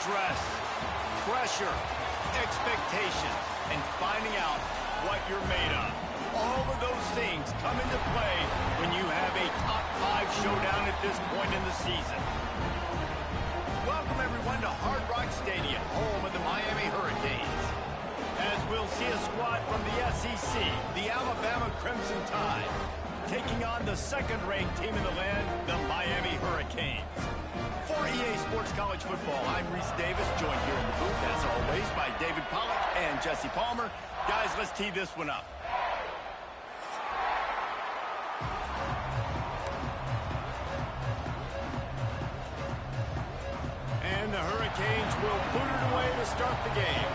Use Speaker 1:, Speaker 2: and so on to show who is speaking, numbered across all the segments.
Speaker 1: Stress, pressure, expectation, and finding out what you're made of. All of those things come into play when you have a top 5 showdown at this point in the season. Welcome, everyone, to Hard Rock Stadium, home of the Miami Hurricanes. As we'll see a squad from the SEC, the Alabama Crimson Tide, taking on the second-ranked team in the land, the Miami Hurricanes. For EA Sports College Football, I'm Reese Davis, joined here in the booth, as always, by David Pollack and Jesse Palmer. Guys, let's tee this one up. And the Hurricanes will boot it away to start the game.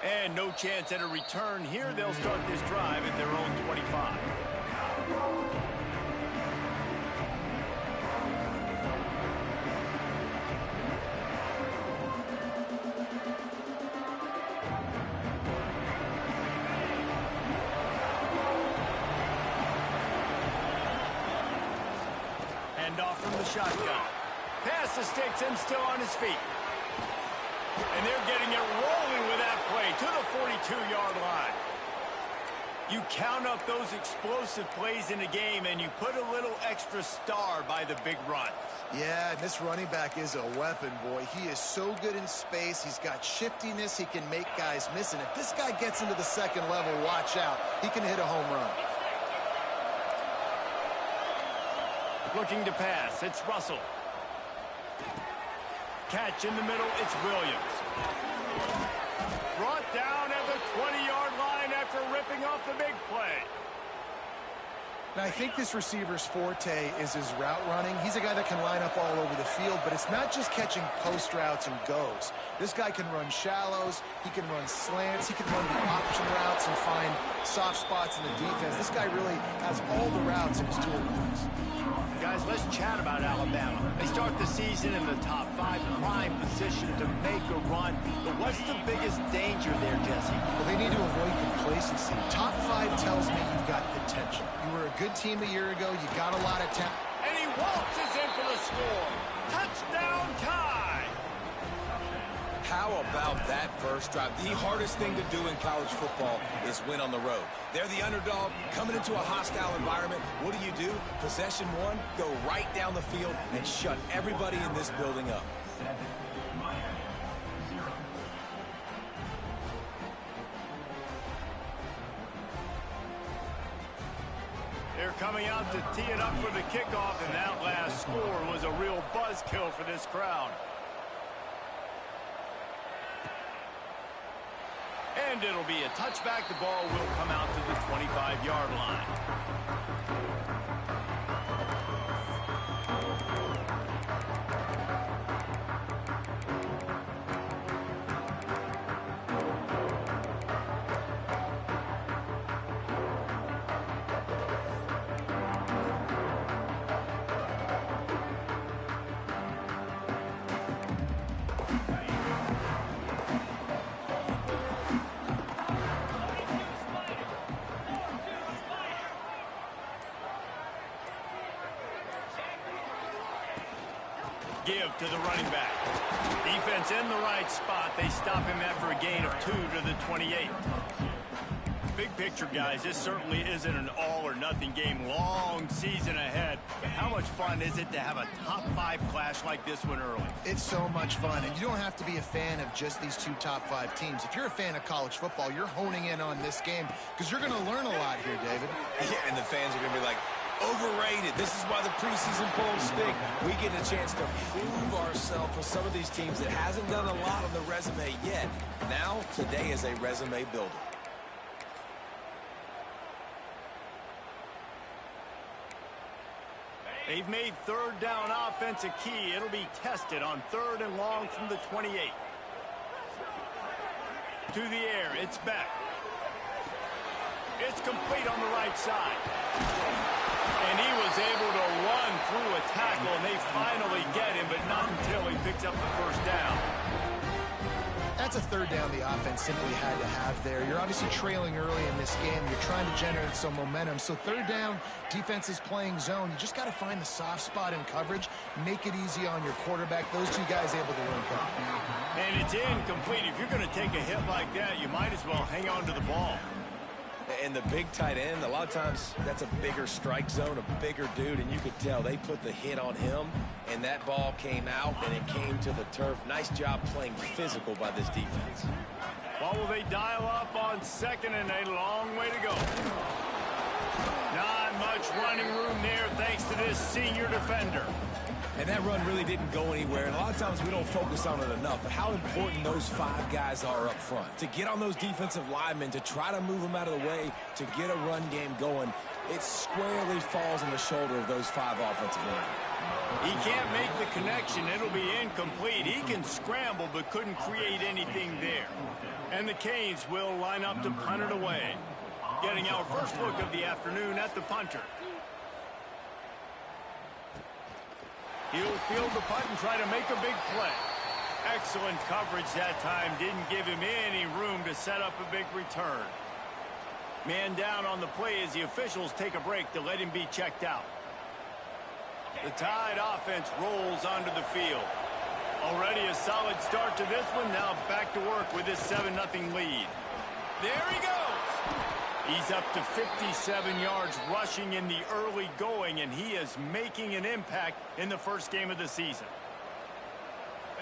Speaker 1: And no chance at a return here. They'll start this drive at their own 25. And off from the shotgun. Pass the sticks and still on his feet. And they're getting it rolling with that play to the 42-yard line. You count up those explosive plays in the game, and you put a little extra star by the big runs.
Speaker 2: Yeah, this running back is a weapon, boy. He is so good in space. He's got shiftiness. He can make guys miss. And if this guy gets into the second level, watch out. He can hit a home run.
Speaker 1: Looking to pass. It's Russell. Catch in the middle, it's Williams. Brought down at the 20-yard line after ripping off the big play.
Speaker 2: Now, I think this receiver's forte is his route running. He's a guy that can line up all over the field, but it's not just catching post routes and goes. This guy can run shallows, he can run slants, he can run the option routes and find soft spots in the defense. This guy really has all the routes in his toolbox.
Speaker 1: Guys, let's chat about Alabama. They start the season in the top 5, prime position to make a run. But what's the biggest danger there, Jesse?
Speaker 2: Well, they need to avoid complacency. Top 5 tells me you've got potential. You were a good team a year ago. You got a lot of talent.
Speaker 1: And he waltzes in for the score. Touchdown tie.
Speaker 3: How about that first drive? The hardest thing to do in college football is win on the road. They're the underdog, coming into a hostile environment. What do? Possession 1, go right down the field and shut everybody in this building up.
Speaker 1: They're coming out to tee it up for the kickoff, and that last score was a real buzzkill for this crowd. And it'll be a touchback. The ball will come out to the 25-yard line. Give to the running back. Defense in the right spot. They stop him after a gain of 2 to the 28. Big picture, guys, this certainly isn't an all-or-nothing game. Long season ahead. How much fun is it to have a top 5 clash like this one early?
Speaker 2: It's so much fun, and you don't have to be a fan of just these 2 top 5 teams. If you're a fan of college football, you're honing in on this game because you're going to learn a lot here, David.
Speaker 3: Yeah, and the fans are going to be like, overrated. This is why the preseason polls stink. We get a chance to prove ourselves with some of these teams that hasn't done a lot on the resume yet. Now, today is a resume builder.
Speaker 1: They've made third down offense a key. It'll be tested on 3rd and long from the 28. To the air, it's back. It's complete on the right side. And he was able to run through a tackle, and they finally get him, but not until he picks up the first down.
Speaker 2: That's a third down the offense simply had to have there. You're obviously trailing early in this game. You're trying to generate some momentum. So third down, defense is playing zone. You just got to find the soft spot in coverage, make it easy on your quarterback. Those two guys able to link up.
Speaker 1: And it's incomplete. If you're going to take a hit like that, you might as well hang on to the ball.
Speaker 3: And the big tight end, a lot of times that's a bigger strike zone, a bigger dude, and you could tell they put the hit on him, and that ball came out, and it came to the turf. Nice job playing physical by this defense.
Speaker 1: What will they dial up on second and a long way to go? Not much running room there thanks to this senior defender.
Speaker 3: And that run really didn't go anywhere, and a lot of times we don't focus on it enough, but how important those 5 guys are up front. To get on those defensive linemen, to try to move them out of the way, to get a run game going, it squarely falls on the shoulder of those 5 offensive linemen.
Speaker 1: He can't make the connection. It'll be incomplete. He can scramble, but couldn't create anything there. And the Canes will line up to punt it away. Getting our first look of the afternoon at the punter. He'll field the punt and try to make a big play. Excellent coverage that time. Didn't give him any room to set up a big return. Man down on the play as the officials take a break to let him be checked out. The Tide offense rolls onto the field. Already a solid start to this one. Now back to work with this 7-0 lead. There he goes. He's up to 57 yards rushing in the early going, and he is making an impact in the first game of the season.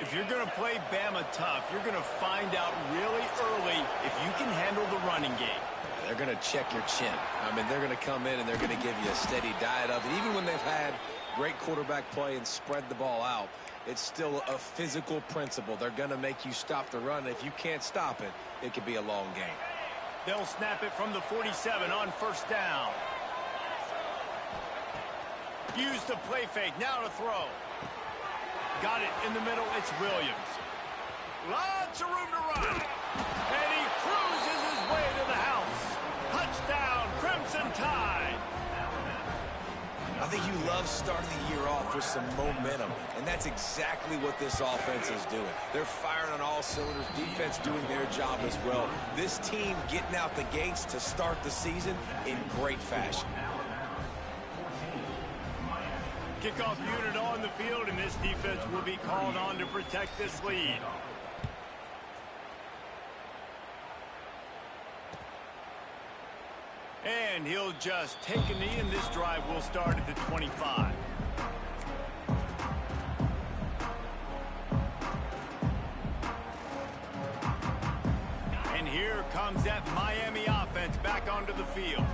Speaker 1: If you're going to play Bama tough, you're going to find out really early if you can handle the running game.
Speaker 3: They're going to check your chin. I mean, they're going to come in and they're going to give you a steady diet of it. Even when they've had great quarterback play and spread the ball out, it's still a physical principle. They're going to make you stop the run. If you can't stop it, it could be a long game.
Speaker 1: They'll snap it from the 47 on first down. Use the play fake. Now to throw. Got it in the middle. It's Williams. Lots of room to run. And he cruises his way to the house. Touchdown, Crimson Tide.
Speaker 3: I think you love starting the year off with some momentum, and that's exactly what this offense is doing. They're firing on all cylinders, defense doing their job as well. This team getting out the gates to start the season in great fashion.
Speaker 1: Kickoff unit on the field, and this defense will be called on to protect this lead. And he'll just take a knee, and this drive will start at the 25. And here comes that Miami offense back onto the field.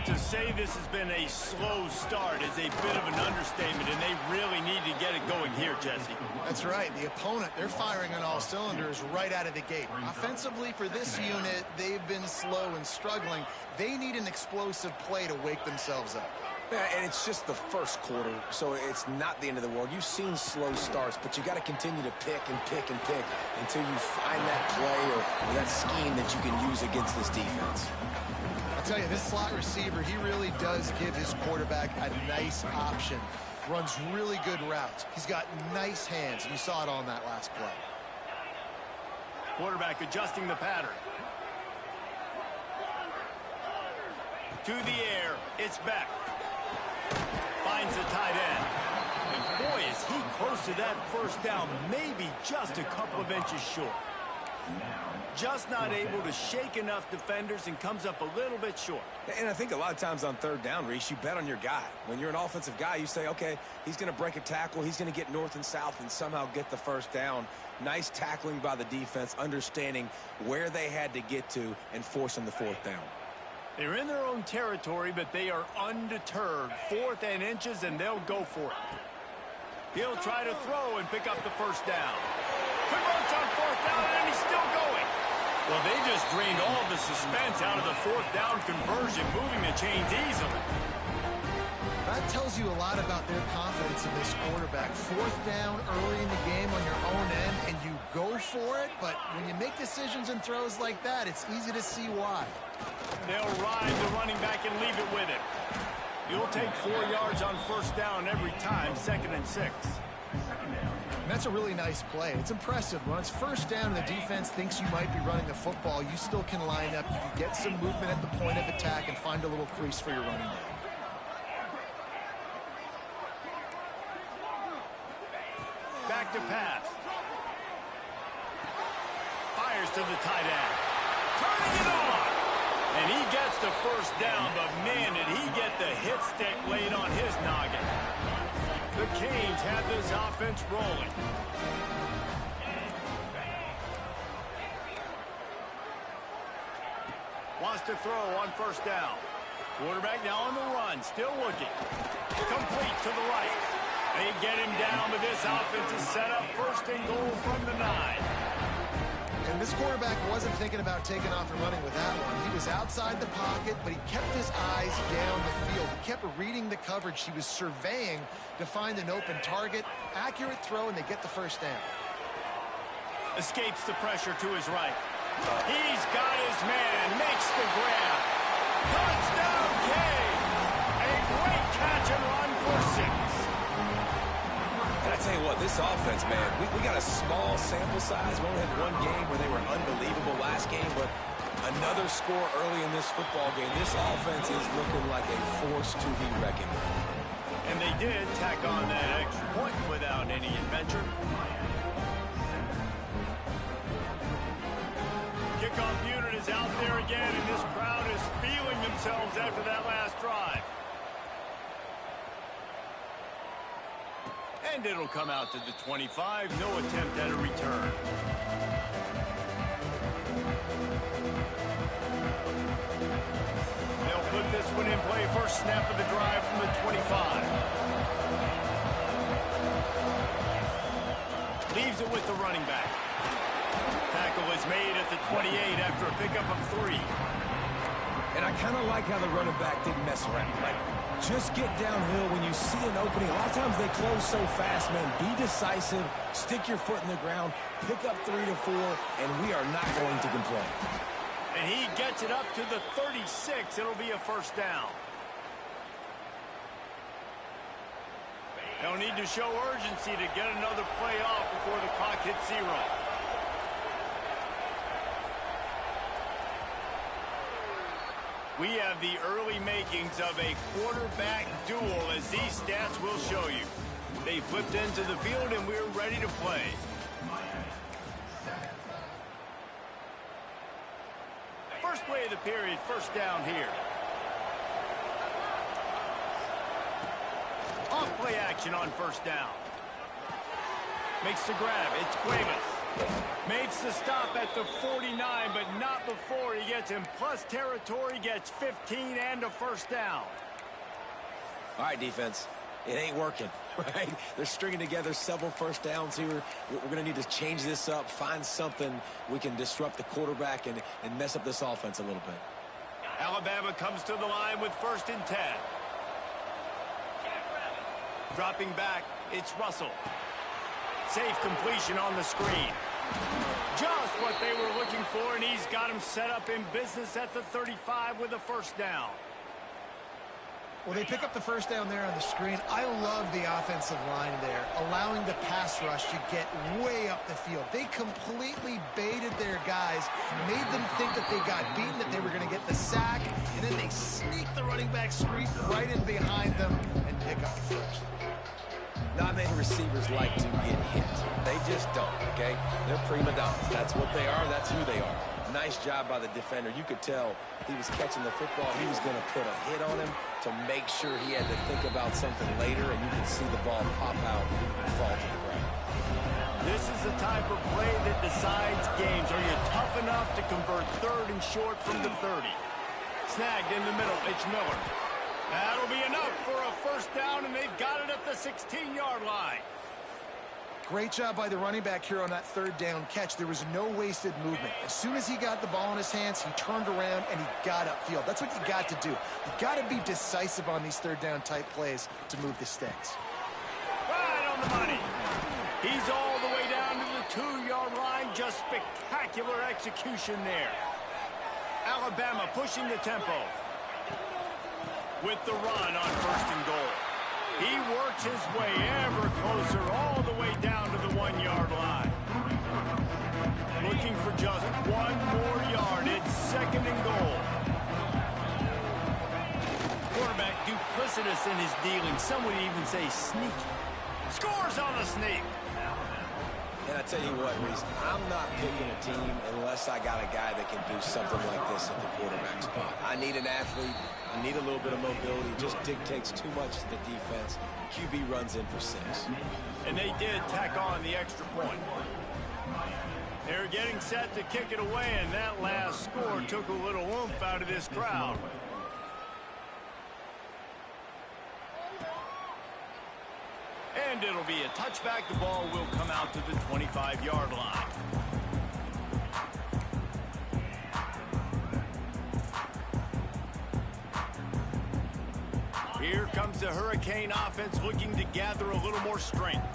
Speaker 1: To say this has been a slow start is a bit of an understatement, and they really need to get it going here, Jesse.
Speaker 2: That's right. The opponent, they're firing on all cylinders right out of the gate. Offensively, for this unit, they've been slow and struggling. They need an explosive play to wake themselves up.
Speaker 3: Yeah, and it's just the first quarter, so it's not the end of the world. You've seen slow starts, but you got to continue to pick and pick and pick until you find that play or that scheme that you can use against this defense.
Speaker 2: I'll tell you, this slot receiver, he really does give his quarterback a nice option. Runs really good routes. He's got nice hands, and you saw it on that last play.
Speaker 1: Quarterback adjusting the pattern. To the air, it's back. Finds the tight end. And boy, is he close to that first down, maybe just a couple of inches short. Just not able to shake enough defenders and comes up a little bit short.
Speaker 3: And I think a lot of times on third down, Reese, you bet on your guy. When you're an offensive guy, you say, okay, he's going to break a tackle, he's going to get north and south and somehow get the first down. Nice tackling by the defense, understanding where they had to get to and forcing the fourth down.
Speaker 1: They're in their own territory, but they are undeterred. 4th and inches, and they'll go for it. He'll try to throw and pick up the first down. Converts on 4th down, and he's still going. Well, they just drained all the suspense out of the 4th down conversion, moving the chains easily.
Speaker 2: That tells you a lot about their confidence in this quarterback. 4th down early in the game on your own end, and you go for it, but when you make decisions and throws like that, it's easy to see why.
Speaker 1: They'll ride the running back and leave it with him. You'll take 4 yards on first down every time, 2nd and 6.
Speaker 2: And that's a really nice play. It's impressive. When it's first down and the defense thinks you might be running the football, you still can line up. You can get some movement at the point of attack and find a little crease for your running back.
Speaker 1: Back to pass. Fires to the tight end. Turning it on. And he gets the first down, but man, did he get the hit stick laid on his noggin. The Canes have this offense rolling. Wants to throw on first down. Quarterback now on the run, still looking. Complete to the right. They get him down, but this offense is set up first and goal from the 9.
Speaker 2: And this quarterback wasn't thinking about taking off and running with that one. He was outside the pocket, but he kept his eyes down the field. He kept reading the coverage. He was surveying to find an open target. Accurate throw, and they get the first down.
Speaker 1: Escapes the pressure to his right. He's got his man. Makes the grab. Touchdown, Canes! A great catch and run for 6.
Speaker 3: And I tell you what, this offense, man, we got a small sample size. We only had one game where they were unbelievable last game, but another score early in this football game. This offense is looking like a force to be reckoned with.
Speaker 1: And they did tack on that extra point without any adventure. Kickoff unit is out there again, and this crowd is feeling themselves after that last drive. And it'll come out to the 25. No attempt at a return. They'll put this one in play. First snap of the drive from the 25. Leaves it with the running back. Tackle is made at the 28 after a pickup of 3.
Speaker 3: And I kind of like how the running back didn't mess around. Like, just get downhill when you see an opening. A lot of times they close so fast, man. Be decisive, stick your foot in the ground, pick up 3 to 4, and we are not going to complain.
Speaker 1: And he gets it up to the 36. It'll be a first down. They'll need to show urgency to get another play off before the clock hits 0. We have the early makings of a quarterback duel, as these stats will show you. They flipped into the field, and we're ready to play. First play of the period, first down here. Off play action on first down. Makes the grab. It's Cuevas. Makes the stop at the 49, but not before he gets in plus territory, gets 15 and a first down.
Speaker 3: All right, defense. It ain't working, right? They're stringing together several first downs here. We're going to need to change this up, find something we can disrupt the quarterback and mess up this offense a little bit.
Speaker 1: Alabama comes to the line with 1st and 10. Dropping back, it's Russell. Safe completion on the screen. Just what they were looking for, and he's got him set up in business at the 35 with a first down.
Speaker 2: Well, they pick up the first down there on the screen. I love the offensive line there, allowing the pass rush to get way up the field. They completely baited their guys, made them think that they got beaten, that they were going to get the sack, and then they sneak the running back screen right in behind them and pick up the first.
Speaker 3: Not many receivers like to get hit. They just don't, okay? They're prima donnas. That's what they are. That's who they are. Nice job by the defender. You could tell he was catching the football. He was going to put a hit on him to make sure he had to think about something later, and you could see the ball pop out and fall to the ground.
Speaker 1: This is the type of play that decides games. Are you tough enough to convert 3rd and short from the 30? Snagged in the middle. It's Miller. That'll be enough for a first down, and they've got it at the 16-yard line.
Speaker 2: Great job by the running back here on that 3rd down catch. There was no wasted movement. As soon as he got the ball in his hands, he turned around and he got upfield. That's what you got to do. You got to be decisive on these 3rd down type plays to move the sticks.
Speaker 1: Right on the money. He's all the way down to the 2-yard line. Just spectacular execution there. Alabama pushing the tempo with the run on 1st and goal. He worked works his way ever closer all the way down to the 1-yard line. Looking for just one more yard. It's 2nd and goal. Quarterback duplicitous in his dealing. Some would even say sneaky. Scores on the sneak.
Speaker 3: And I tell you what, Reese, I'm not picking a team unless I got a guy that can do something like this at the quarterback spot. I need an athlete. I need a little bit of mobility. It just dictates too much to the defense. QB runs in for 6.
Speaker 1: And they did tack on the extra point. They're getting set to kick it away, and that last score took a little oomph out of this crowd. And it'll be a touchback. The ball will come out to the 25-yard line. Here comes the Hurricane offense looking to gather a little more strength.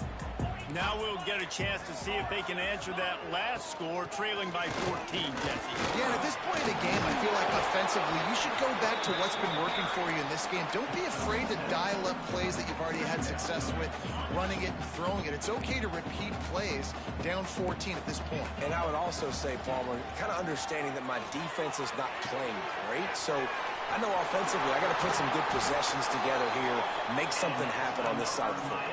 Speaker 1: Now we'll get a chance to see if they can answer that last score, trailing by 14, Jesse.
Speaker 2: Yeah, at this point in the game, I feel like offensively, you should go back to what's been working for you in this game. Don't be afraid to dial up plays that you've already had success with, running it and throwing it. It's okay to repeat plays down 14 at this point.
Speaker 3: And I would also say, Palmer, kind of understanding that my defense is not playing great, so I know offensively I got to put some good possessions together here, make something happen on this side of the football.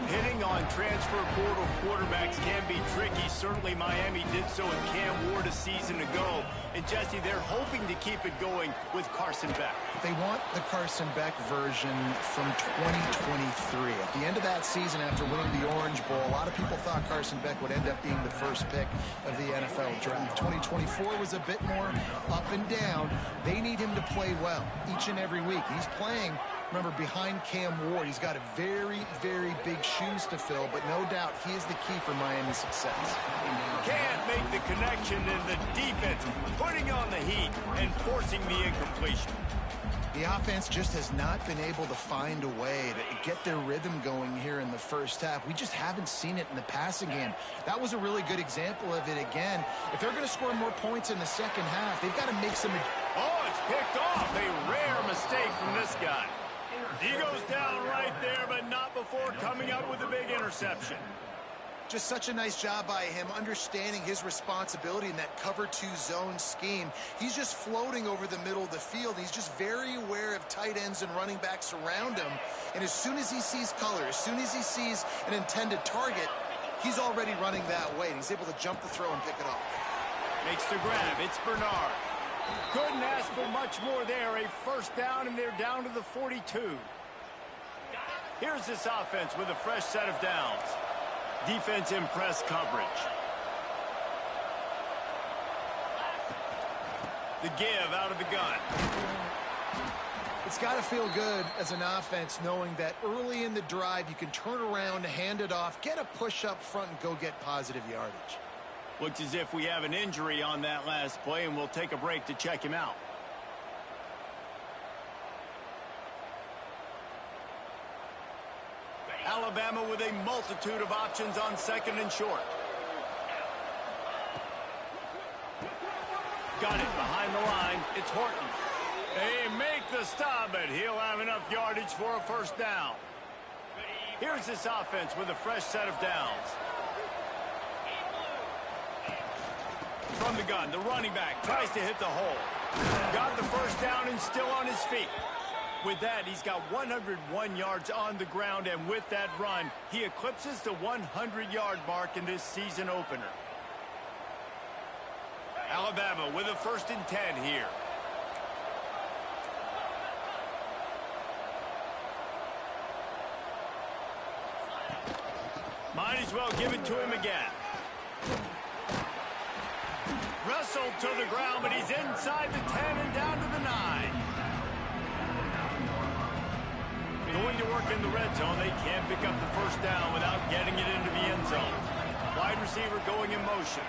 Speaker 1: Hitting on transfer portal quarterbacks can be tricky. Certainly Miami did so with Cam Ward a season ago. And Jesse, they're hoping to keep it going with Carson Beck.
Speaker 2: They want the Carson Beck version from 2023. At the end of that season, after winning the Orange Bowl, a lot of people thought Carson Beck would end up being the first pick of the NFL draft. 2024 was a bit more up and down. They need him to play well each and every week. He's playing, remember, behind Cam Ward. He's got a very, very big shoes to fill, but no doubt he is the key for Miami's success.
Speaker 1: Can't make the connection, and the defense putting on the heat and forcing the incompletion.
Speaker 2: The offense just has not been able to find a way to get their rhythm going here in the first half. We just haven't seen it in the passing game. That was a really good example of it again. If they're going to score more points in the second half, they've got to make some...
Speaker 1: Oh, it's picked off. A rare mistake from this guy. He goes down right there, but not before coming up with a big interception.
Speaker 2: Just such a nice job by him, understanding his responsibility in that cover 2 zone scheme. He's just floating over the middle of the field. He's just very aware of tight ends and running backs around him. And as soon as he sees color, as soon as he sees an intended target, he's already running that way. And he's able to jump the throw and pick it off.
Speaker 1: Makes the grab. It's Bernard. Couldn't ask for much more there. A first down, and they're down to the 42. Here's this offense with a fresh set of downs. Defense in press coverage. The give out of the gun.
Speaker 2: It's got to feel good as an offense knowing that early in the drive you can turn around, hand it off, get a push up front, and go get positive yardage.
Speaker 1: Looks as if we have an injury on that last play, and we'll take a break to check him out. Alabama with a multitude of options on 2nd and short. Got it behind the line. It's Horton. They make the stop, but he'll have enough yardage for a first down. Here's this offense with a fresh set of downs. From the gun, the running back tries to hit the hole. Got the first down and still on his feet. With that, he's got 101 yards on the ground, and with that run, he eclipses the 100-yard mark in this season opener. Alabama with a 1st and 10 here. Might as well give it to him again. Wrestled to the ground, but he's inside the 10 and down to the 9. Going to work in the red zone. They can't pick up the first down without getting it into the end zone. Wide receiver going in motion.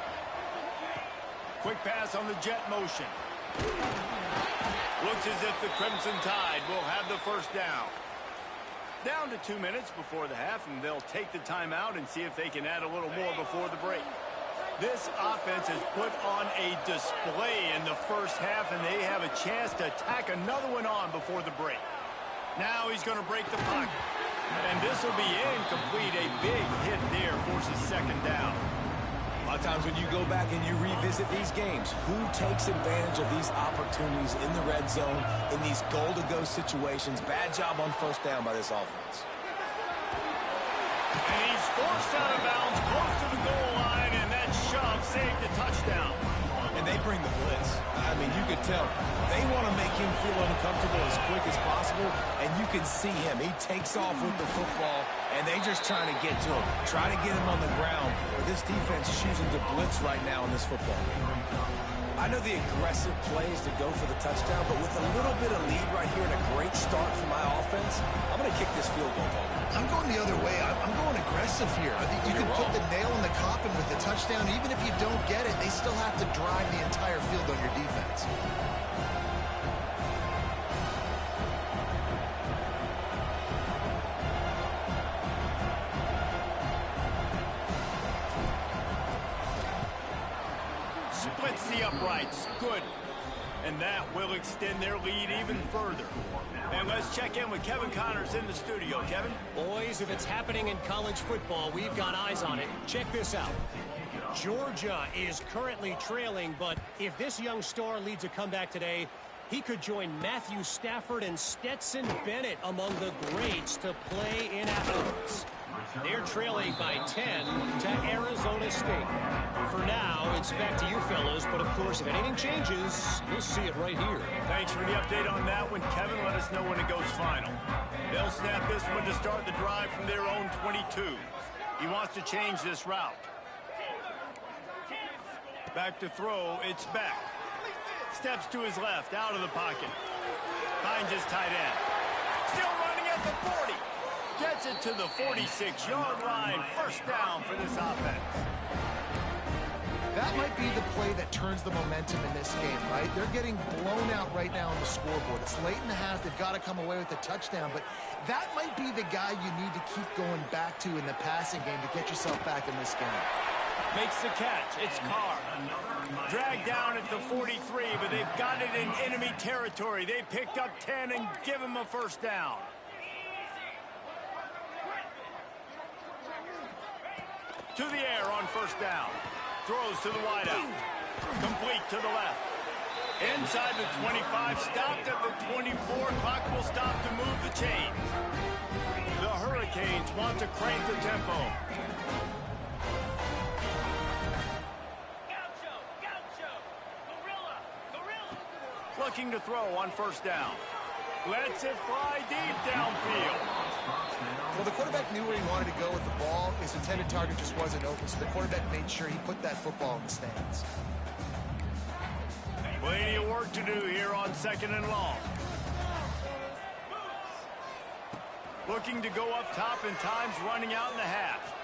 Speaker 1: Quick pass on the jet motion. Looks as if the Crimson Tide will have the first down. Down to 2 minutes before the half, and they'll take the timeout and see if they can add a little more before the break. This offense has put on a display in the first half, and they have a chance to tack another one on before the break. Now he's going to break the pocket. And this will be incomplete. A big hit there forces second down.
Speaker 3: A lot of times when you go back and you revisit these games, who takes advantage of these opportunities in the red zone, in these goal-to-go situations? Bad job on first down by this offense.
Speaker 1: And he's forced out of bounds close to the goal line, and that shove saved a touchdown.
Speaker 3: And they bring the blitz. I mean, you could tell. They want to make him feel uncomfortable as quick as possible, and you can see him. He takes off with the football, and they just trying to get to him, try to get him on the ground. But this defense is choosing to blitz right now in this football game. I know the aggressive play is to go for the touchdown, but with a little bit of lead right here and a great start for my offense, I'm going to kick this field goal.
Speaker 2: I'm going the other way. I'm going aggressive here. I think you can put the nail in the coffin with the touchdown. Even if you don't get it, they still have to drive the entire field on your defense.
Speaker 1: Splits the uprights. Good. And that will extend their lead even further. And let's check in with Kevin Connors in the studio. Kevin?
Speaker 4: Boys, if it's happening in college football, we've got eyes on it. Check this out. Georgia is currently trailing, but if this young star leads a comeback today, he could join Matthew Stafford and Stetson Bennett among the greats to play in Athens. They're trailing by 10 to Arizona State. For now, it's back to you fellows, but of course, if anything changes, you'll see it right here.
Speaker 1: Thanks for the update on that one, Kevin. Let us know when it goes final. They'll snap this one to start the drive from their own 22. He wants to change this route. Back to throw, it's back. Steps to his left, out of the pocket. Finds his tight end. Still running at the 40. Gets it to the 46-yard line. First down for this offense.
Speaker 2: That might be the play that turns the momentum in this game, right? They're getting blown out right now on the scoreboard. It's late in the half. They've got to come away with a touchdown, but that might be the guy you need to keep going back to in the passing game to get yourself back in this game.
Speaker 1: Makes the catch. It's Carr. Dragged down at the 43, but they've got it in enemy territory. They picked up 10 and give him a first down. To the air on first down. Throws to the wideout. Complete to the left. Inside the 25. Stopped at the 24. Clock will stop to move the chains. The Hurricanes want to crank the tempo. Looking to throw on first down. Lets it fly deep downfield.
Speaker 2: Well, the quarterback knew where he wanted to go with the ball. His intended target just wasn't open, so the quarterback made sure he put that football in the stands.
Speaker 1: Plenty of work to do here on second and long. Looking to go up top, and time's running out in the half.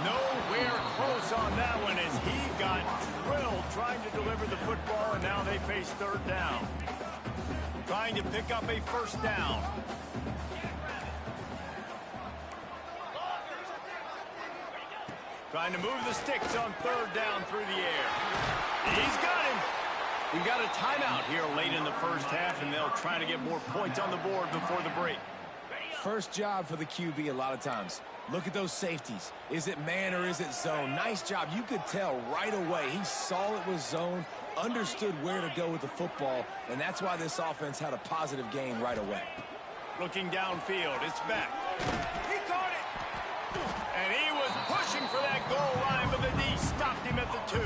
Speaker 1: Nowhere close on that one as he got drilled trying to deliver the football, and now they face third down. Trying to pick up a first down. Trying to move the sticks on third down through the air. He's got him. We've got a timeout here late in the first half, and they'll try to get more points on the board before the break.
Speaker 3: First job for the QB a lot of times. Look at those safeties. Is it man or is it zone? Nice job. You could tell right away. He saw it was zone, understood where to go with the football, and that's why this offense had a positive gain right away.
Speaker 1: Looking downfield. It's back. He caught it. And he was pushing for that goal line, but the D stopped him at the 2.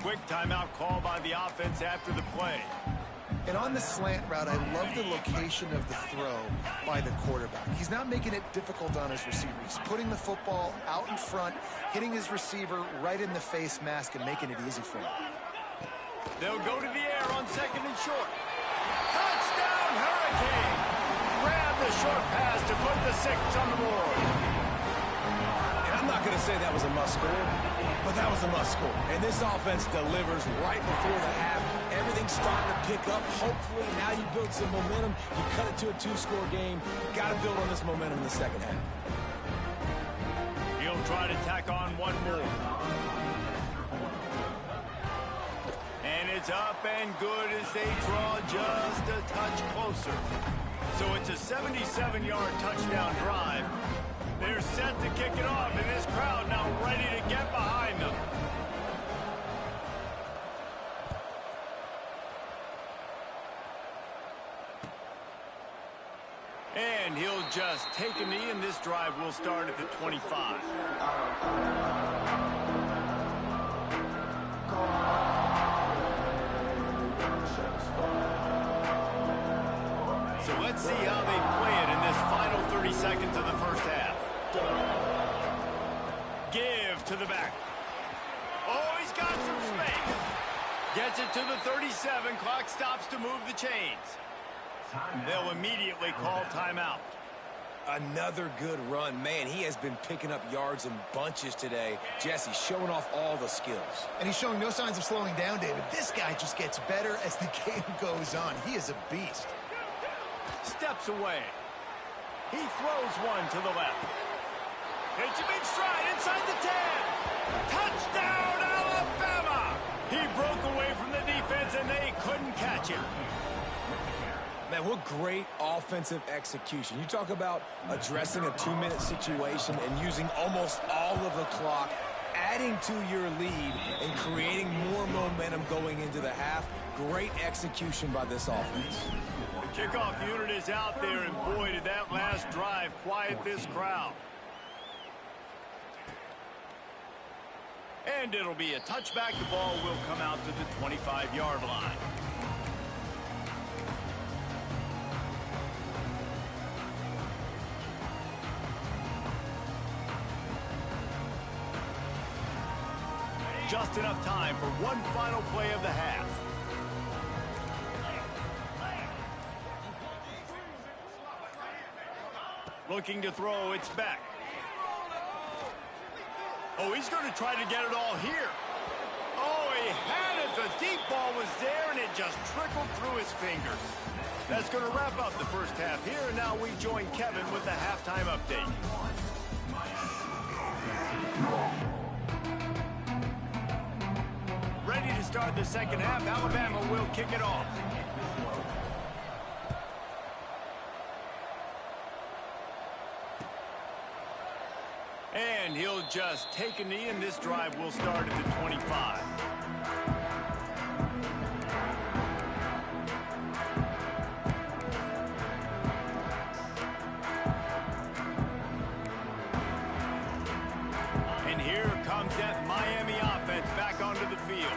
Speaker 1: Quick timeout call by the offense after the play.
Speaker 2: And on the slant route, I love the location of the throw by the quarterback. He's not making it difficult on his receiver. He's putting the football out in front, hitting his receiver right in the face mask and making it easy for him.
Speaker 1: They'll go to the air on second and short. Touchdown, Hurricane! Grab the short pass to put the 6 on the board.
Speaker 3: And I'm not going to say that was a must-score, but that was a must-score. And this offense delivers right before the half. Everything's starting to pick up. Hopefully, now you build some momentum. You cut it to a 2-score game. Got to build on this momentum in the second half.
Speaker 1: He'll try to tack on one more. And it's up and good as they draw just a touch closer. So it's a 77-yard touchdown drive. They're set to kick it off, and this crowd now ready to get behind them. And he'll just take a knee, and this drive will start at the 25. So let's see how they play it in this final 30 seconds of the first half. Give to the back. Oh, he's got some space. Gets it to the 37. Clock stops to move the chains. They'll immediately call timeout.
Speaker 3: Another good run. Man, he has been picking up yards in bunches today. Jesse showing off all the skills.
Speaker 2: And he's showing no signs of slowing down, David. This guy just gets better as the game goes on. He is a beast.
Speaker 1: Steps away. He throws one to the left. Takes a big stride inside the 10. Touchdown, Alabama! He broke away from the defense, and they couldn't catch him.
Speaker 3: Man, what great offensive execution. You talk about addressing a 2-minute situation and using almost all of the clock, adding to your lead and creating more momentum going into the half. Great execution by this offense.
Speaker 1: The kickoff unit is out there, and boy, did that last drive quiet this crowd. And it'll be a touchback. The ball will come out to the 25-yard line. Just enough time for one final play of the half. Looking to throw, it's back. Oh, he's going to try to get it all here. Oh, he had it. The deep ball was there, and it just trickled through his fingers. That's going to wrap up the first half here, and now we join Kevin with the halftime update. Ready to start the second half. Alabama will kick it off. And he'll just take a knee, and this drive will start at the 25. And here comes that Miami offense back onto the field.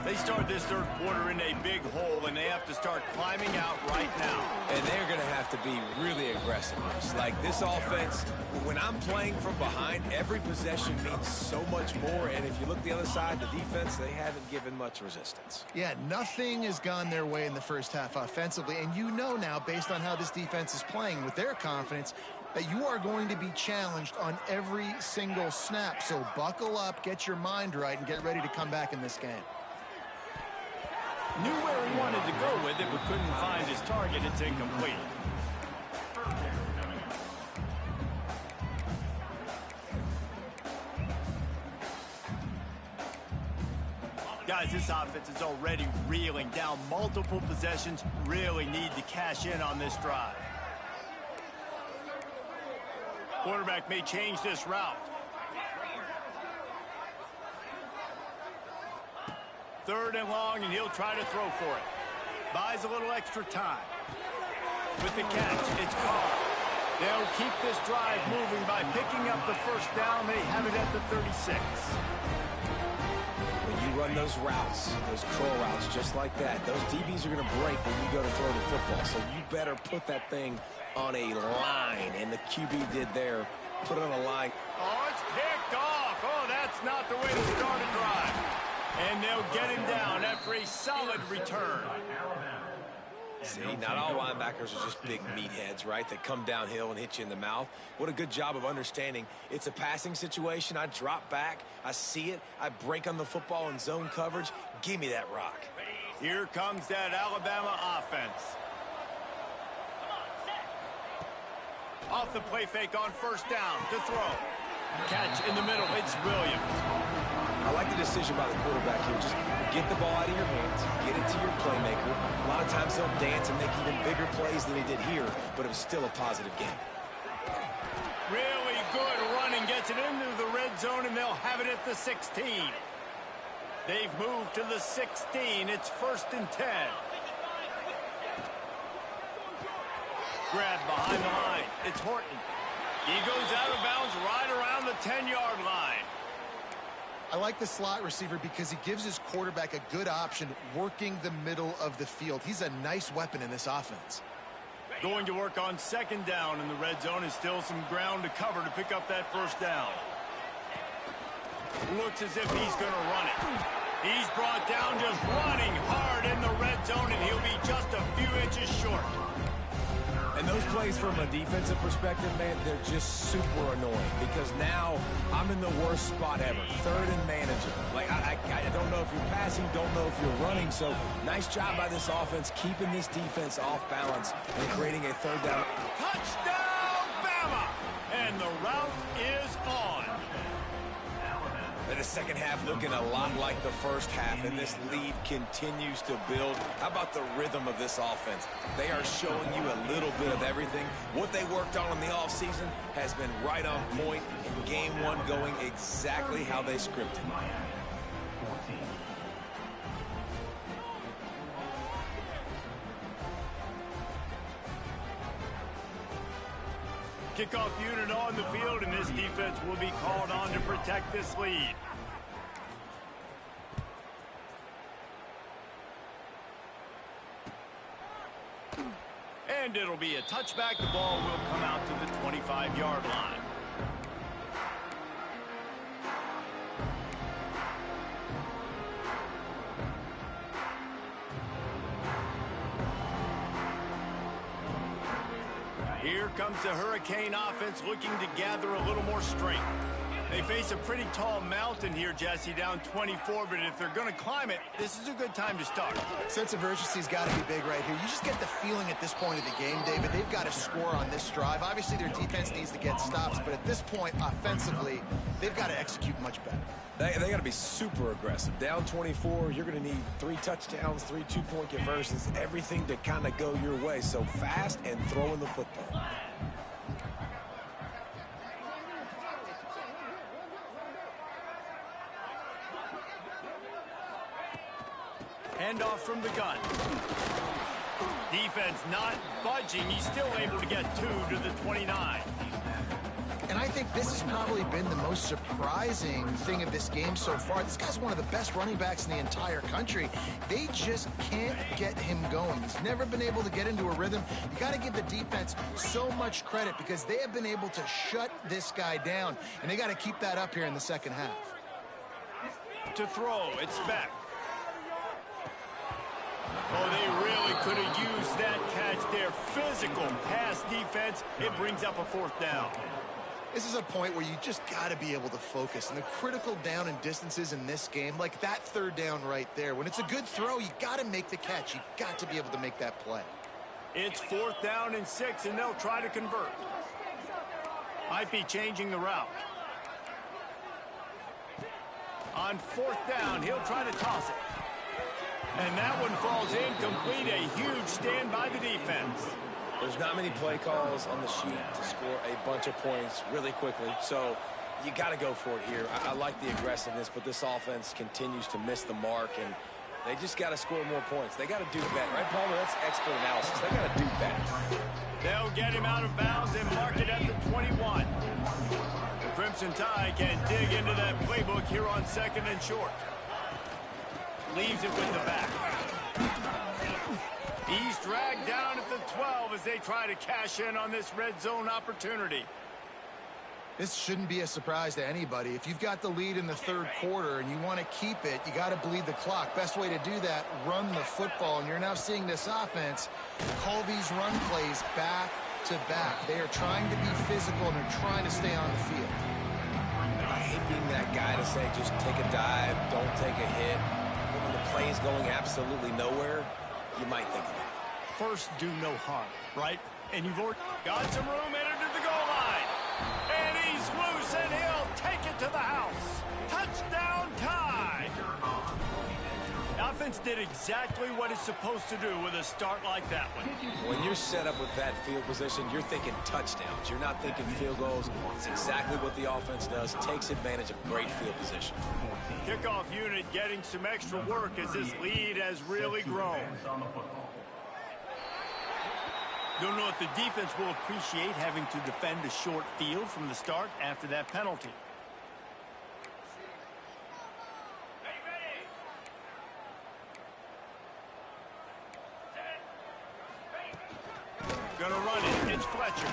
Speaker 1: They start this third quarter in a big hole, and they have to start climbing out right now.
Speaker 3: And they're going to have to be really aggressive. Like this offense, when I'm playing from behind, every possession means so much more. And if you look the other side, the defense, they haven't given much resistance.
Speaker 2: Yeah, nothing has gone their way in the first half offensively. And you know now, based on how this defense is playing with their confidence, that you are going to be challenged on every single snap. So buckle up, get your mind right, and get ready to come back in this game.
Speaker 1: Knew where he wanted to go with it, but couldn't find his target. It's incomplete. Guys, this offense is already reeling down multiple possessions. Really need to cash in on this drive. Quarterback may change this route. Third and long, and he'll try to throw for it. Buys a little extra time. With the catch, it's Carr. They'll keep this drive moving by picking up the first down. They have it at the 36.
Speaker 3: When you run those routes, those curl routes just like that, those DBs are going to break when you go to throw the football. So you better put that thing on a line, and the QB did there. Put it on a line.
Speaker 1: Oh, it's picked off. Oh, that's not the way to start a drive. And they'll get him down after a solid return.
Speaker 3: See, not all linebackers are just big meatheads, right? That come downhill and hit you in the mouth. What a good job of understanding. It's a passing situation. I drop back. I see it. I break on the football in zone coverage. Give me that rock.
Speaker 1: Here comes that Alabama offense. Off the play fake on first down to throw. Catch in the middle. It's Williams.
Speaker 3: I like the decision by the quarterback here. Just get the ball out of your hands, get it to your playmaker. A lot of times they'll dance and make even bigger plays than he did here, but it was still a positive game.
Speaker 1: Really good running, gets it into the red zone, and they'll have it at the 16. They've moved to the 16. It's 1st and 10. Grab behind the line. It's Horton. He goes out of bounds right around the 10-yard line.
Speaker 2: I like the slot receiver because he gives his quarterback a good option working the middle of the field. He's a nice weapon in this offense.
Speaker 1: Going to work on 2nd down in the red zone. Is still some ground to cover to pick up that 1st down. Looks as if he's going to run it. He's brought down just running hard in the red zone, and he'll be just a few inches short.
Speaker 3: And those plays from a defensive perspective, man, they're just super annoying because now I'm in the worst spot ever. 3rd and manageable. Like, I don't know if you're passing, don't know if you're running. So nice job by this offense keeping this defense off balance and creating a 3rd down.
Speaker 1: Touchdown, Bama! And the route is on.
Speaker 3: And the second half looking a lot like the first half, and this lead continues to build. How about the rhythm of this offense? They are showing you a little bit of everything. What they worked on in the offseason has been right on point, and game 1 going exactly how they scripted.
Speaker 1: Kickoff unit on the field, and this defense will be called on to protect this lead. And it'll be a touchback. The ball will come out to the 25-yard line. Here comes the Hurricane offense looking to gather a little more strength. They face a pretty tall mountain here, Jesse, down 24, but if they're going to climb it, this is a good time to start.
Speaker 2: Sense of urgency's got to be big right here. You just get the feeling at this point of the game, David, they've got to score on this drive. Obviously, their defense needs to get stops, but at this point, offensively, they've got to execute much better.
Speaker 3: They got to be super aggressive. Down 24, you're going to need 3 touchdowns, 3 two-point conversions, everything to kind of go your way. So fast and throwing the football.
Speaker 1: Handoff from the gun. Defense not budging. He's still able to get 2 to the 29.
Speaker 2: And I think this has probably been the most surprising thing of this game so far. This guy's one of the best running backs in the entire country. They just can't get him going. He's never been able to get into a rhythm. You got to give the defense so much credit because they have been able to shut this guy down, and they got to keep that up here in the second half.
Speaker 1: To throw, it's back. Oh, they really could have used that catch there. Physical pass defense. It brings up a 4th down.
Speaker 2: This is a point where you just got to be able to focus. And the critical down and distances in this game, like that 3rd down right there, when it's a good throw, you got to make the catch. You got to be able to make that play.
Speaker 1: It's 4th down and 6, and they'll try to convert. Might be changing the route. On 4th down, he'll try to toss it. And that one falls incomplete. A huge stand by the defense.
Speaker 3: There's not many play calls on the sheet to score a bunch of points really quickly, so you got to go for it here. I like the aggressiveness, but this offense continues to miss the mark, and they just got to score more points. They got to do better, right, Palmer? That's expert analysis. They got to do better.
Speaker 1: They'll get him out of bounds and mark it at the 21. The Crimson Tide can dig into that playbook here on 2nd and short. Leaves it with the back. He's dragged down at the 12 as they try to cash in on this red zone opportunity.
Speaker 2: This shouldn't be a surprise to anybody. If you've got the lead in the 3rd quarter and you want to keep it, you got to bleed the clock. Best way to do that, run the football. And you're now seeing this offense call these run plays back to back. They are trying to be physical and they're trying to stay on the field.
Speaker 3: I hate being that guy to say just take a dive, don't take a hit. But when the play is going absolutely nowhere, you might think about it.
Speaker 1: First, do no harm, right? And you've already got some room headed to the goal line. And he's loose, and he'll take it to the house. Touchdown, Tide! offense did exactly what it's supposed to do with a start like that one.
Speaker 3: When you're set up with that field position, you're thinking touchdowns. You're not thinking field goals. It's exactly what the offense does. Takes advantage of great field position.
Speaker 1: Kickoff unit getting some extra work as this lead has really grown. Don't know if the defense will appreciate having to defend a short field from the start after that penalty. Gonna run it. It's Fletcher.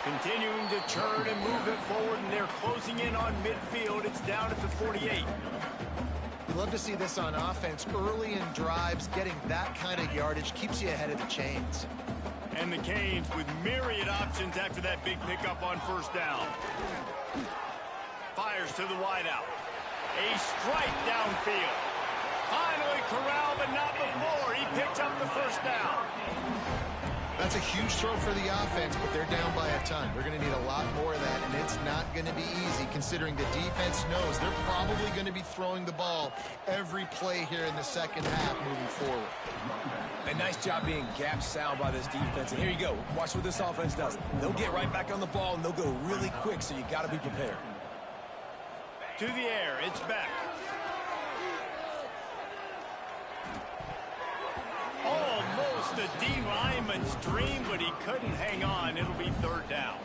Speaker 1: Continuing to churn and move it forward, and they're closing in on midfield. It's down at the 48.
Speaker 2: We love to see this on offense. Early in drives, getting that kind of yardage keeps you ahead of the chains.
Speaker 1: And the Canes with myriad options after that big pickup on first down. Fires to the wideout. A strike downfield. Finally corralled, but not before. He picks up the first down.
Speaker 2: That's a huge throw for the offense, but they're down by a ton. They're going to need a lot more of that, and it's not going to be easy considering the defense knows they're probably going to be throwing the ball every play here in the second half moving forward.
Speaker 3: A nice job being gap sound by this defense. And here you go. Watch what this offense does. They'll get right back on the ball, and they'll go really quick, so you got to be prepared.
Speaker 1: To the air, it's back. Almost a D lineman's dream, but he couldn't hang on. It'll be third down.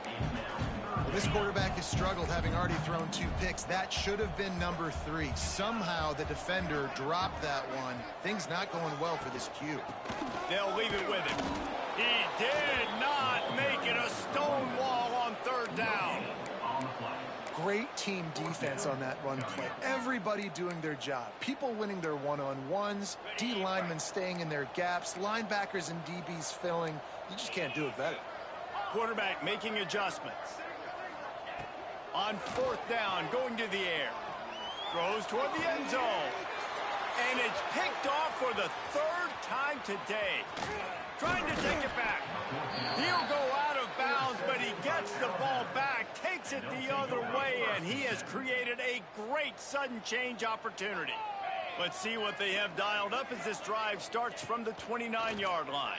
Speaker 2: Well, this quarterback has struggled, having already thrown 2 picks. That should have been number 3. Somehow the defender dropped that one. Things not going well for this Q.
Speaker 1: They'll leave it with him. He did not make it a stone wall on third down.
Speaker 2: Great team defense on that run play. Everybody doing their job. People winning their one-on-ones, D linemen staying in their gaps, linebackers and DBs filling. You just can't do it better.
Speaker 1: Quarterback making adjustments. On fourth down, going to the air. Throws toward the end zone. And it's picked off for the 3rd time today. Trying to take it back. He'll go out of bounds, but he gets the ball back, takes it the other way, and he has created a great sudden change opportunity. Let's see what they have dialed up as this drive starts from the 29-yard line.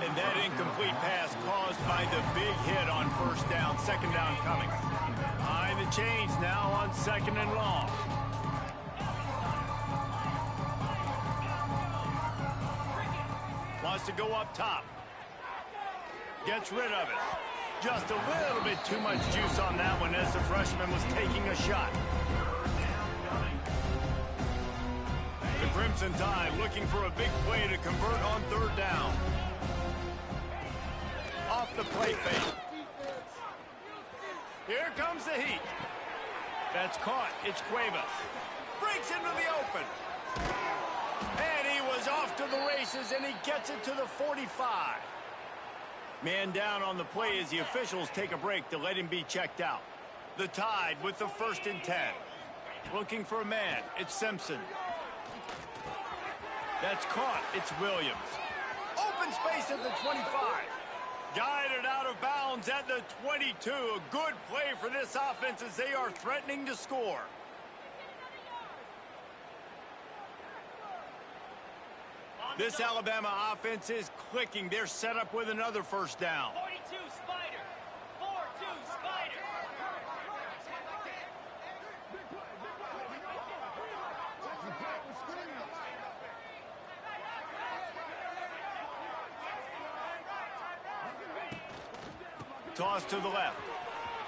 Speaker 1: And that incomplete pass caused by the big hit on first down. Second down coming. Behind the chains now on 2nd and long. Wants to go up top. Gets rid of it. Just a little bit too much juice on that one as the freshman was taking a shot. The Crimson Tide looking for a big play to convert on third down. Off the play fake. Here comes the heat. That's caught. It's Cuevas. Breaks into the open. And he was off to the races, and he gets it to the 45. Man down on the play as the officials take a break to let him be checked out. The Tide with the 1st and 10. Looking for a man. It's Simpson. That's caught. It's Williams. Open space at the 25. Guided out of bounds at the 22. A good play for this offense as they are threatening to score. This Alabama offense is clicking. They're set up with another first down.
Speaker 5: 42 Spider. 4-2 Spider.
Speaker 1: Toss to the left.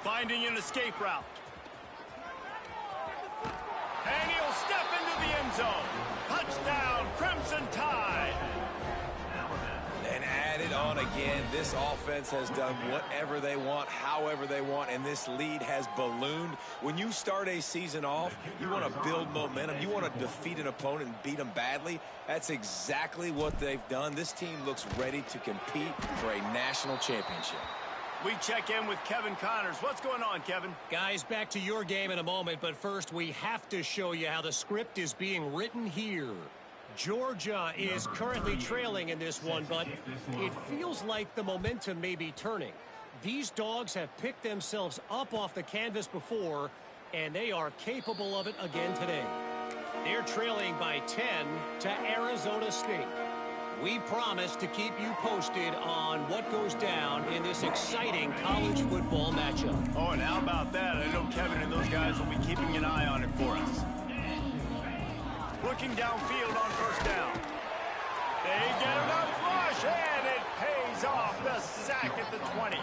Speaker 1: Finding an escape route. And he'll step into the end zone. Touchdown, Crimson Tide.
Speaker 3: And added on again, this offense has done whatever they want, however they want, and this lead has ballooned. When you start a season off, you want to build momentum. You want to defeat an opponent and beat them badly. That's exactly what they've done. This team looks ready to compete for a national championship.
Speaker 1: We check in with Kevin Connors. What's going on, Kevin?
Speaker 4: Guys, back to your game in a moment, but first we have to show you how the script is being written here. Georgia is currently trailing in this one, but it feels like the momentum may be turning. These dogs have picked themselves up off the canvas before, and they are capable of it again today. They're trailing by 10 to Arizona State. We promise to keep you posted on what goes down in this exciting college football matchup.
Speaker 1: Oh, and how about that? I know Kevin and those guys will be keeping an eye on it for us. Looking downfield on first down. They get enough rush, and it pays off. The sack at the 20.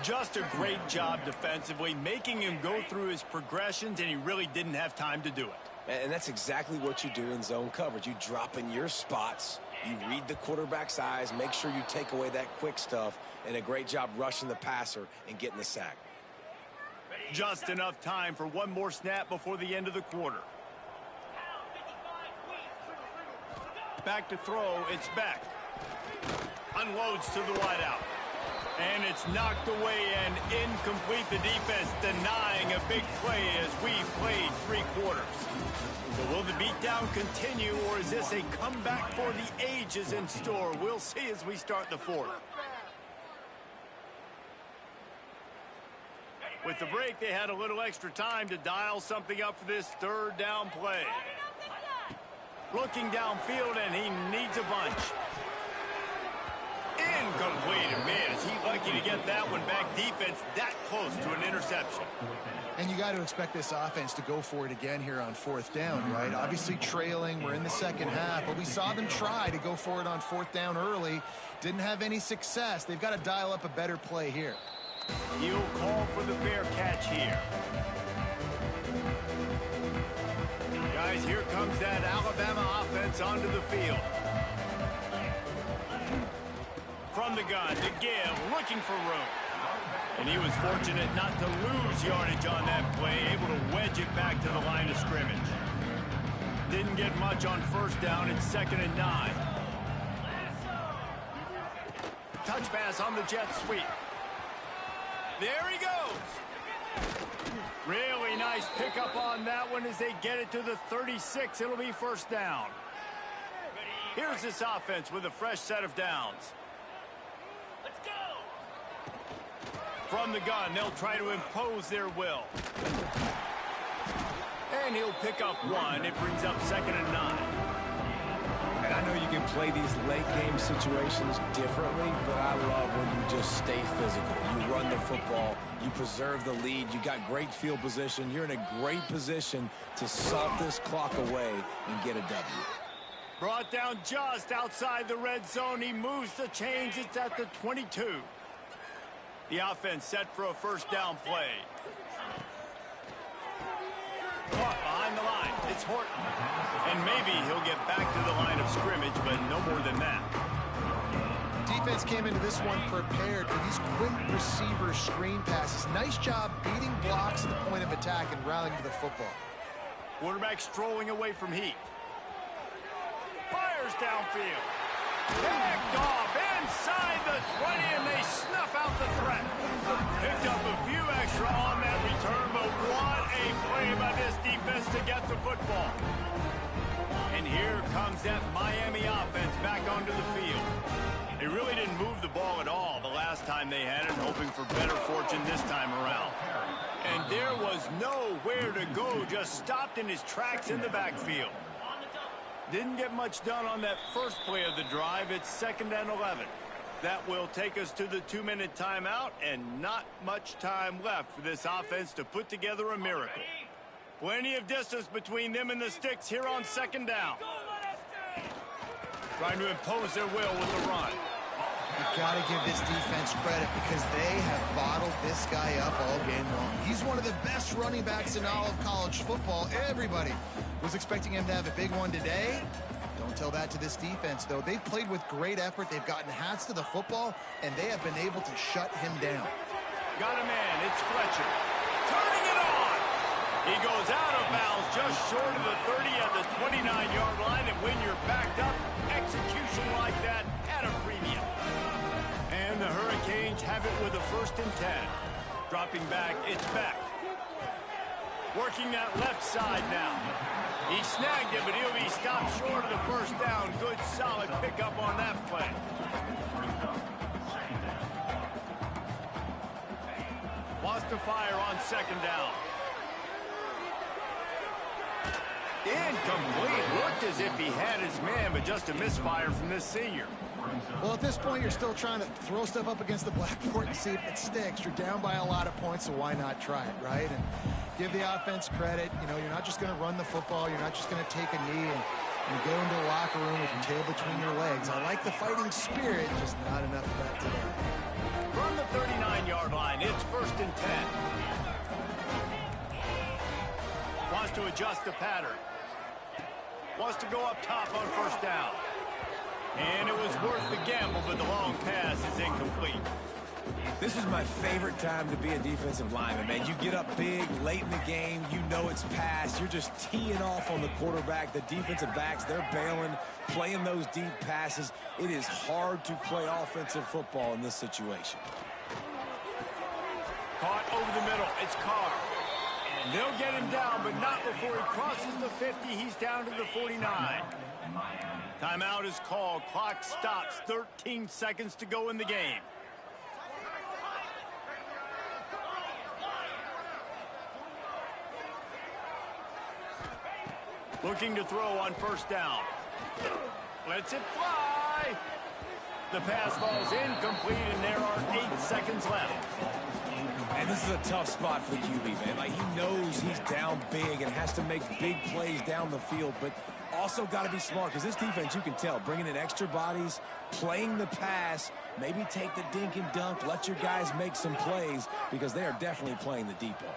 Speaker 1: Just a great job defensively, making him go through his progressions, and he really didn't have time to do it.
Speaker 3: And that's exactly what you do in zone coverage. You drop in your spots, you read the quarterback's eyes, make sure you take away that quick stuff, and a great job rushing the passer and getting the sack.
Speaker 1: Just enough time for one more snap before the end of the quarter. Back to throw, it's Beck. Unloads to the wideout. And it's knocked away and incomplete. The defense denying a big play as we played 3 quarters. So will the beatdown continue, or is this a comeback for the ages in store? We'll see as we start the 4th. With the break, they had a little extra time to dial something up for this 3rd down play. Looking downfield, and he needs a bunch. Incomplete. Man, is he lucky to get that one back. Defense that close to an interception.
Speaker 2: And you got to expect this offense to go for it again here on 4th down, right? Obviously trailing. We're in the second half, but we saw them try to go for it on 4th down early. Didn't have any success. They've got to dial up a better play here.
Speaker 1: He'll call for the fair catch here. Guys, here comes that Alabama offense onto the field. From the gun to give, looking for room. And he was fortunate not to lose yardage on that play, able to wedge it back to the line of scrimmage. Didn't get much on 1st down. It's 2nd and 9. Touch pass on the jet sweep. There he goes. Really nice pickup on that one as they get it to the 36. It'll be 1st down. Here's this offense with a fresh set of downs.
Speaker 5: Let's go!
Speaker 1: From the gun, they'll try to impose their will. And he'll pick up 1. It brings up 2nd and 9.
Speaker 3: And I know you can play these late game situations differently, but I love when you just stay physical. You run the football, you preserve the lead, you got great field position. You're in a great position to salt this clock away and get a W.
Speaker 1: Brought down just outside the red zone. He moves the chains. It's at the 22. The offense set for a 1st down play. Caught behind the line. It's Horton. And maybe he'll get back to the line of scrimmage, but no more than that.
Speaker 2: Defense came into this one prepared for these quick receiver screen passes. Nice job beating blocks at the point of attack and rallying to the football.
Speaker 1: Quarterback strolling away from heat. Fires downfield. Picked off inside the 20, and they snuff out the threat. Picked up a few extra on that return, but what a play by this defense to get the football. And here comes that Miami offense back onto the field. They really didn't move the ball at all the last time they had it, hoping for better fortune this time around. And there was nowhere to go, just stopped in his tracks in the backfield. Didn't get much done on that first play of the drive. It's 2nd and 11. That will take us to the 2-minute timeout, and not much time left for this offense to put together a miracle. Plenty of distance between them and the sticks here on 2nd down. Trying to impose their will with the run.
Speaker 2: You've got to give this defense credit because they have bottled this guy up all game long. He's one of the best running backs in all of college football. Everybody was expecting him to have a big one today. Don't tell that to this defense, though. They've played with great effort. They've gotten hats to the football, and they have been able to shut him down.
Speaker 1: Got a man. It's Fletcher. Turning it on. He goes out of bounds just short of the 30 at the 29-yard line, and when you're backed up, execution like that at a premium. And the Hurricanes have it with a 1st and 10. Dropping back, it's Beck. Working that left side now. He snagged it, but he'll be stopped short of the 1st down. Good, solid pickup on that play. Wants to fire on 2nd down. Incomplete. Looked as if he had his man, but just a misfire from this senior.
Speaker 2: Well, at this point, you're still trying to throw stuff up against the blackboard and see if it sticks. You're down by a lot of points, so why not try it, right? And give the offense credit. You know, you're not just going to run the football. You're not just going to take a knee and go into the locker room with your tail between your legs. I like the fighting spirit, just not enough of that today.
Speaker 1: From the 39-yard line, it's 1st and 10. Wants to adjust the pattern. Wants to go up top on 1st down. And it was worth the gamble, but the long pass is incomplete.
Speaker 3: This is my favorite time to be a defensive lineman, man. You get up big, late in the game, you know it's past. You're just teeing off on the quarterback. The defensive backs, they're bailing, playing those deep passes. It is hard to play offensive football in this situation.
Speaker 1: Caught over the middle. It's Carr. And they'll get him down, but not before he crosses the 50. He's down to the 49. Timeout is called. Clock stops. 13 seconds to go in the game. Looking to throw on 1st down. Lets it fly. The pass falls incomplete, and there are 8 seconds left.
Speaker 3: And this is a tough spot for the QB, man. Like, he knows he's down big and has to make big plays down the field, but also got to be smart, because this defense, you can tell, bringing in extra bodies, playing the pass, maybe take the dink and dunk, let your guys make some plays, because they are definitely playing the deep ball.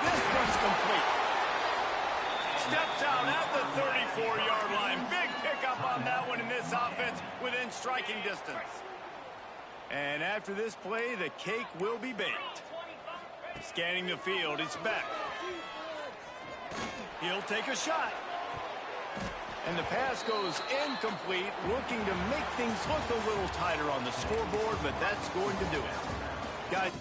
Speaker 1: This one's complete. Steps out at the 34-yard line. Big pickup on that one in this offense within striking distance. And after this play, the cake will be baked. Scanning the field, it's Beck. He'll take a shot. And the pass goes incomplete, looking to make things look a little tighter on the scoreboard, but that's going to do it. Guys.